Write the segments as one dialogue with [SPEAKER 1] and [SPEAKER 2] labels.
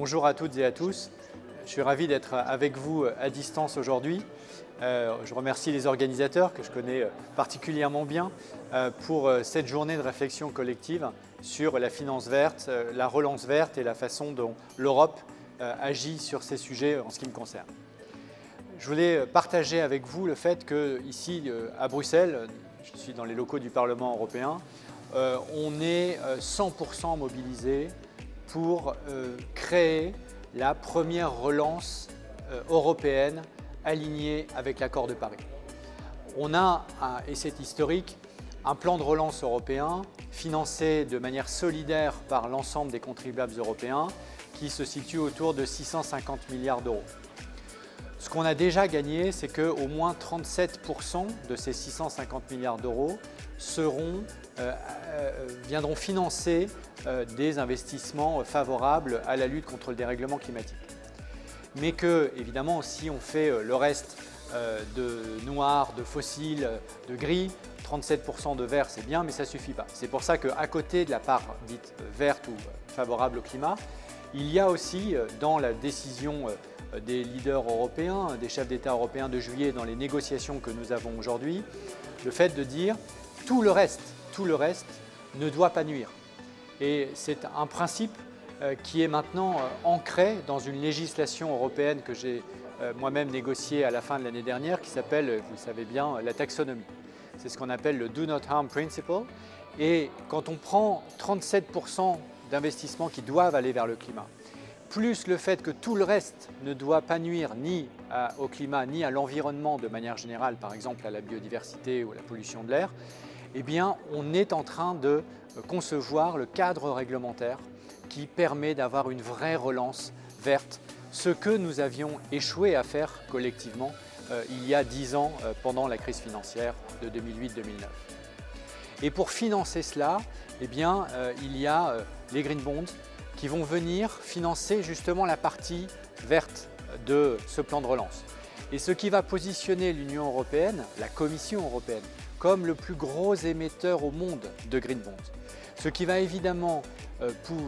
[SPEAKER 1] Bonjour à toutes et à tous. Je suis ravi d'être avec vous à distance aujourd'hui. Je remercie les organisateurs que je connais particulièrement bien pour cette journée de réflexion collective sur la finance verte, la relance verte et la façon dont l'Europe agit sur ces sujets en ce qui me concerne. Je voulais partager avec vous le fait qu'ici à Bruxelles, je suis dans les locaux du Parlement européen, on est 100% mobilisé pour créer la première relance européenne alignée avec l'accord de Paris. On a, et c'est historique, un plan de relance européen financé de manière solidaire par l'ensemble des contribuables européens qui se situe autour de 650 milliards d'euros. Ce qu'on a déjà gagné, c'est qu'au moins 37% de ces 650 milliards d'euros viendront financer des investissements favorables à la lutte contre le dérèglement climatique. Mais que, évidemment, si on fait le reste de noir, de fossile, de gris, 37% de vert, c'est bien, mais ça ne suffit pas. C'est pour ça qu'à côté de la part dite verte ou favorable au climat, il y a aussi dans la décision des leaders européens, des chefs d'État européens de juillet dans les négociations que nous avons aujourd'hui, le fait de dire tout le reste ne doit pas nuire. Et c'est un principe qui est maintenant ancré dans une législation européenne que j'ai moi-même négociée à la fin de l'année dernière qui s'appelle, vous le savez bien, la taxonomie. C'est ce qu'on appelle le Do Not Harm Principle. Et quand on prend 37% d'investissements qui doivent aller vers le climat, plus le fait que tout le reste ne doit pas nuire ni au climat ni à l'environnement de manière générale, par exemple à la biodiversité ou à la pollution de l'air, eh bien on est en train de concevoir le cadre réglementaire qui permet d'avoir une vraie relance verte, ce que nous avions échoué à faire collectivement il y a 10 ans pendant la crise financière de 2008-2009. Et pour financer cela, eh bien, il y a les Green Bonds qui vont venir financer justement la partie verte de ce plan de relance. Et ce qui va positionner l'Union européenne, la Commission européenne, comme le plus gros émetteur au monde de Green Bonds. Ce qui va évidemment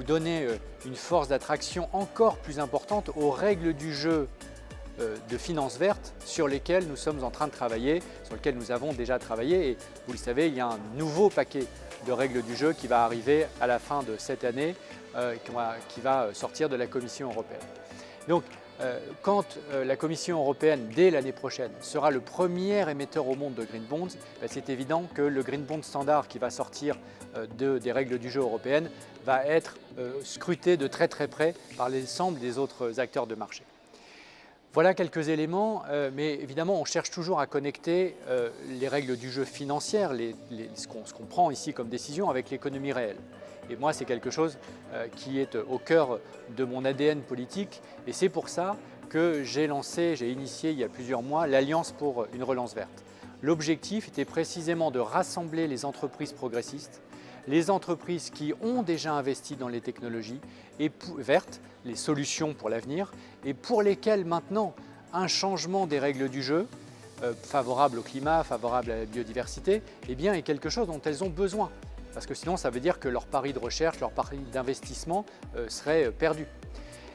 [SPEAKER 1] donner une force d'attraction encore plus importante aux règles du jeu de finances vertes sur lesquelles nous sommes en train de travailler, sur lesquelles nous avons déjà travaillé. Et vous le savez, il y a un nouveau paquet de règles du jeu qui va arriver à la fin de cette année, qui va sortir de la Commission européenne. Donc, quand la Commission européenne, dès l'année prochaine, sera le premier émetteur au monde de Green Bonds, c'est évident que le Green Bond standard qui va sortir des règles du jeu européennes va être scruté de très très près par l'ensemble des autres acteurs de marché. Voilà quelques éléments, mais évidemment on cherche toujours à connecter les règles du jeu financières, ce qu'on prend ici comme décision avec l'économie réelle. Et moi c'est quelque chose qui est au cœur de mon ADN politique et c'est pour ça que j'ai initié il y a plusieurs mois l'Alliance pour une relance verte. L'objectif était précisément de rassembler les entreprises progressistes, les entreprises qui ont déjà investi dans les technologies vertes, les solutions pour l'avenir, et pour lesquelles maintenant un changement des règles du jeu, favorable au climat, favorable à la biodiversité, eh bien, est quelque chose dont elles ont besoin. Parce que sinon, ça veut dire que leur pari de recherche, leur pari d'investissement serait perdu.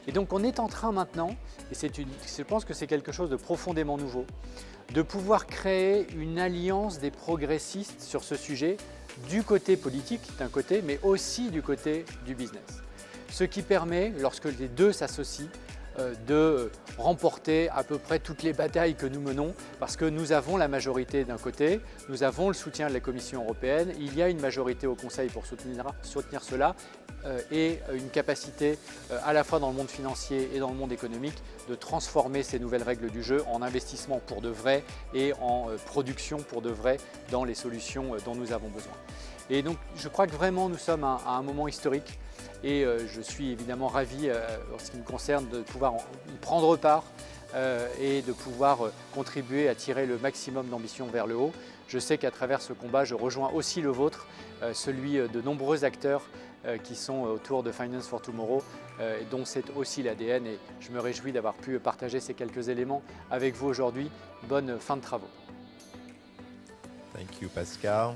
[SPEAKER 1] Et donc, on est en train maintenant, et je pense que c'est quelque chose de profondément nouveau, de pouvoir créer une alliance des progressistes sur ce sujet, du côté politique d'un côté, mais aussi du côté du business. Ce qui permet, lorsque les deux s'associent, de remporter à peu près toutes les batailles que nous menons parce que nous avons la majorité d'un côté, nous avons le soutien de la Commission européenne, il y a une majorité au Conseil pour soutenir cela et une capacité à la fois dans le monde financier et dans le monde économique de transformer ces nouvelles règles du jeu en investissement pour de vrai et en production pour de vrai dans les solutions dont nous avons besoin. Et donc je crois que vraiment nous sommes à un moment historique. Et je suis évidemment ravi, en ce qui me concerne, de pouvoir y prendre part et de pouvoir contribuer à tirer le maximum d'ambition vers le haut. Je sais qu'à travers ce combat, je rejoins aussi le vôtre, celui de nombreux acteurs qui sont autour de Finance for Tomorrow, dont c'est aussi l'ADN. Et je me réjouis d'avoir pu partager ces quelques éléments avec vous aujourd'hui. Bonne fin de travaux.
[SPEAKER 2] Thank you, Pascal.